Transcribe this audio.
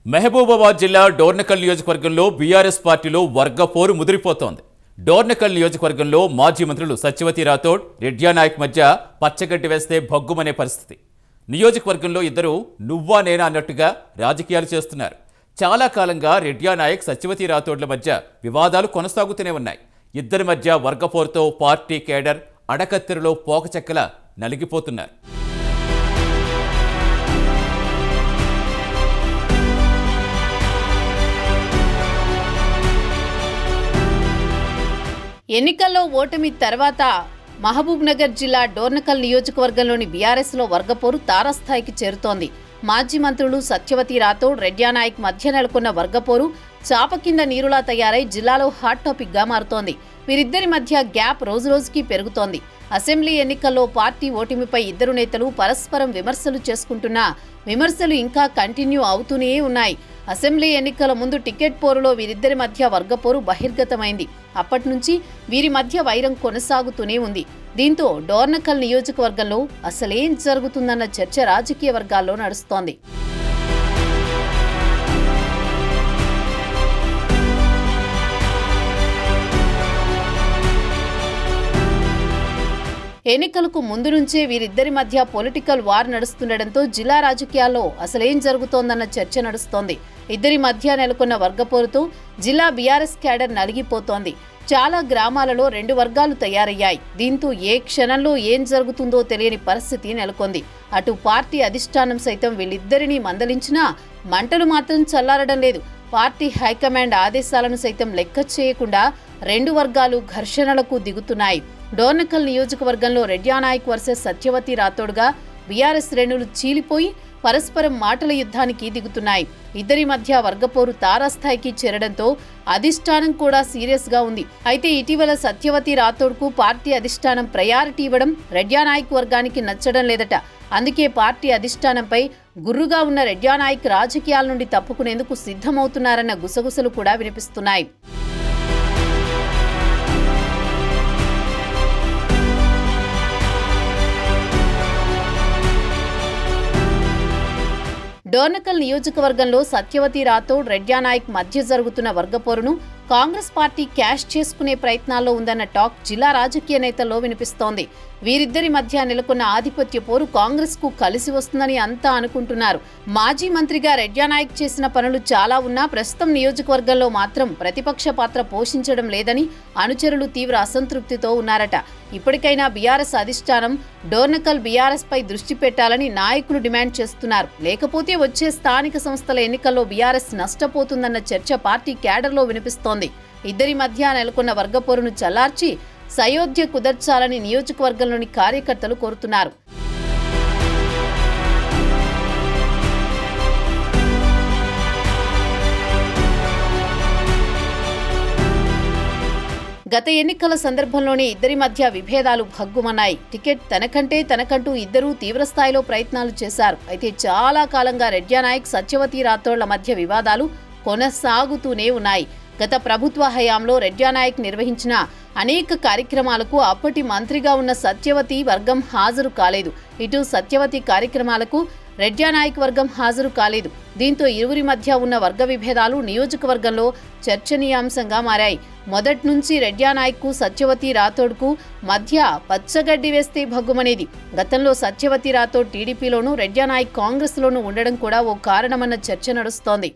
మహబూబాబాద్ జిల్లా డోర్నకల్ నియోజకవర్గంలో బీఆర్ఎస్ పార్టీలో వర్గ పోరు ముదిరిపోతోంది. డోర్నకల్ నియోజకవర్గంలో మాజీ మంత్రులు సత్యవతి రాథోడ్, రెడ్డి నాయక్ మధ్య పచ్చగడ్డి వేస్తే భగ్గుమనే పరిస్థితి. నియోజకవర్గంలో ఇద్దరు నువ్వా నేనా అన్నట్టుగా రాజకీయాలు చేస్తున్నారు. చాలా కాలంగా రెడ్డి నాయక్, సత్యవతి రాథోడ్ల మధ్య వివాదాలు కొనసాగుతూనే ఉన్నాయి. ఇద్దరి మధ్య వర్గ పోరుతో పార్టీ కేడర్ అడకత్తెరలో పోకచెక్కలా నలిగిపోతున్నారు. ఎన్నికల్లో ఓటమి తర్వాత మహబూబ్ నగర్ జిల్లా డోర్నకల్ నియోజకవర్గంలోని బీఆర్ఎస్లో వర్గపోరు తారస్థాయికి చేరుతోంది. మాజీ మంత్రులు సత్యవతి రాథోడ్, రెడ్డి నాయక్ మధ్య నెలకొన్న వర్గపోరు చాప కింద నీరులా తయారై జిల్లాలో హాట్ టాపిక్ గా మారుతోంది. వీరిద్దరి మధ్య గ్యాప్ రోజురోజుకి పెరుగుతోంది. అసెంబ్లీ ఎన్నికల్లో పార్టీ ఓటమిపై ఇద్దరు నేతలు పరస్పరం విమర్శలు చేసుకుంటున్నా విమర్శలు ఇంకా కంటిన్యూ అవుతూనే ఉన్నాయి. అసెంబ్లీ ఎన్నికల ముందు టికెట్ పోరులో వీరిద్దరి మధ్య వర్గపోరు బహిర్గతమైంది. అప్పటి నుంచి వీరి మధ్య వైరం కొనసాగుతూనే ఉంది. దీంతో డోర్నకల్ నియోజకవర్గంలో అసలేం జరుగుతుందన్న చర్చ రాజకీయ వర్గాల్లో నడుస్తోంది. ఎన్నికలకు ముందు నుంచే వీరిద్దరి మధ్య పొలిటికల్ వార్ నడుస్తుండటంతో జిల్లా రాజకీయాల్లో అసలేం జరుగుతోందన్న చర్చ నడుస్తోంది. ఇద్దరి మధ్య నెలకొన్న వర్గపోరుతో జిల్లా బీఆర్ఎస్ క్యాడర్ నలిగిపోతోంది. చాలా గ్రామాలలో రెండు వర్గాలు తయారయ్యాయి. దీంతో ఏ క్షణంలో ఏం జరుగుతుందో తెలియని పరిస్థితి నెలకొంది. అటు పార్టీ అధిష్టానం సైతం వీళ్ళిద్దరినీ మందలించినా మంటలు మాత్రం చల్లారడం లేదు. పార్టీ హైకమాండ్ ఆదేశాలను సైతం లెక్క చేయకుండా రెండు వర్గాలు ఘర్షణలకు దిగుతున్నాయి. డోర్నకల్ నియోజకవర్గంలో రెడ్డి నాయక్ వర్సెస్ సత్యవతి రాథోడ్గా బీఆర్ఎస్ శ్రేణులు చీలిపోయి పరస్పరం మాటల యుద్ధానికి దిగుతున్నాయి. ఇద్దరి మధ్య వర్గపోరు తారాస్థాయికి చేరడంతో అధిష్టానం కూడా సీరియస్ గా ఉంది. అయితే ఇటీవల సత్యవతి రాథోడ్కు పార్టీ అధిష్టానం ప్రయారిటీ ఇవ్వడం రెడ్డి నాయక్ వర్గానికి నచ్చడం లేదట. అందుకే పార్టీ అధిష్టానంపై గుర్రుగా ఉన్న రెడ్డి నాయక్ రాజకీయాల నుండి తప్పుకునేందుకు సిద్ధమవుతున్నారన్న గుసగుసలు కూడా వినిపిస్తున్నాయి. డోర్నకల్ నియోజకవర్గంలో సత్యవతి రాథోడ్, రెడ్డి నాయక్ మధ్య జరుగుతున్న వర్గపోరును కాంగ్రెస్ పార్టీ క్యాష్ చేసుకునే ప్రయత్నాల్లో ఉందన్న టాక్ జిల్లా రాజకీయ నేతల్లో వినిపిస్తోంది. వీరిద్దరి మధ్య నెలకొన్న ఆధిపత్య పోరు కాంగ్రెస్ కు కలిసి వస్తుందని అంతా అనుకుంటున్నారు. మాజీ మంత్రిగా రెడ్డి నాయక్ చేసిన పనులు చాలా ఉన్నా ప్రస్తుతం నియోజకవర్గంలో మాత్రం ప్రతిపక్ష పాత్ర పోషించడం లేదని అనుచరులు తీవ్ర అసంతృప్తితో ఉన్నారట. ఇప్పటికైనా బీఆర్ఎస్ అధిష్టానం డోర్నకల్ బీఆర్ఎస్ పై దృష్టి పెట్టాలని నాయకులు డిమాండ్ చేస్తున్నారు. లేకపోతే వచ్చే స్థానిక సంస్థల ఎన్నికల్లో బీఆర్ఎస్ నష్టపోతుందన్న చర్చ పార్టీ క్యాడర్లో వినిపిస్తోంది. ఇద్దరి మధ్య నెలకొన్న వర్గపోరును చల్లార్చి సయోధ్య కుదర్చాలని నియోజకవర్గంలోని కార్యకర్తలు కోరుతున్నారు. గత ఎన్నికల సందర్భంలోనే ఇద్దరి మధ్య విభేదాలు భగ్గుమన్నాయి. టికెట్ తనకంటూ ఇద్దరూ తీవ్రస్థాయిలో ప్రయత్నాలు చేశారు. అయితే చాలా కాలంగా రెడ్డి నాయక్, సత్యవతి రాథోడ్ల మధ్య వివాదాలు కొనసాగుతూనే ఉన్నాయి. గత ప్రభుత్వ హయాంలో రెడ్డి నాయక్ నిర్వహించిన అనేక కార్యక్రమాలకు అప్పటి మంత్రిగా ఉన్న సత్యవతి వర్గం హాజరు కాలేదు. ఇటు సత్యవతి కార్యక్రమాలకు రెడ్డి నాయక్ వర్గం హాజరు కాలేదు. దీంతో ఇరువురి మధ్య ఉన్న వర్గ విభేదాలు నియోజకవర్గంలో చర్చనీయాంశంగా మారాయి. మొదటి నుంచి రెడ్డి నాయక్ కు, సత్యవతి రాథోడ్కు మధ్య పచ్చగడ్డి వేస్తే భగ్గుమనేది. గతంలో సత్యవతి రాథోడ్ టీడీపీలోనూ, రెడ్డి నాయక్ కాంగ్రెస్లోనూ ఉండడం కూడా ఓ కారణమన్న చర్చ నడుస్తోంది.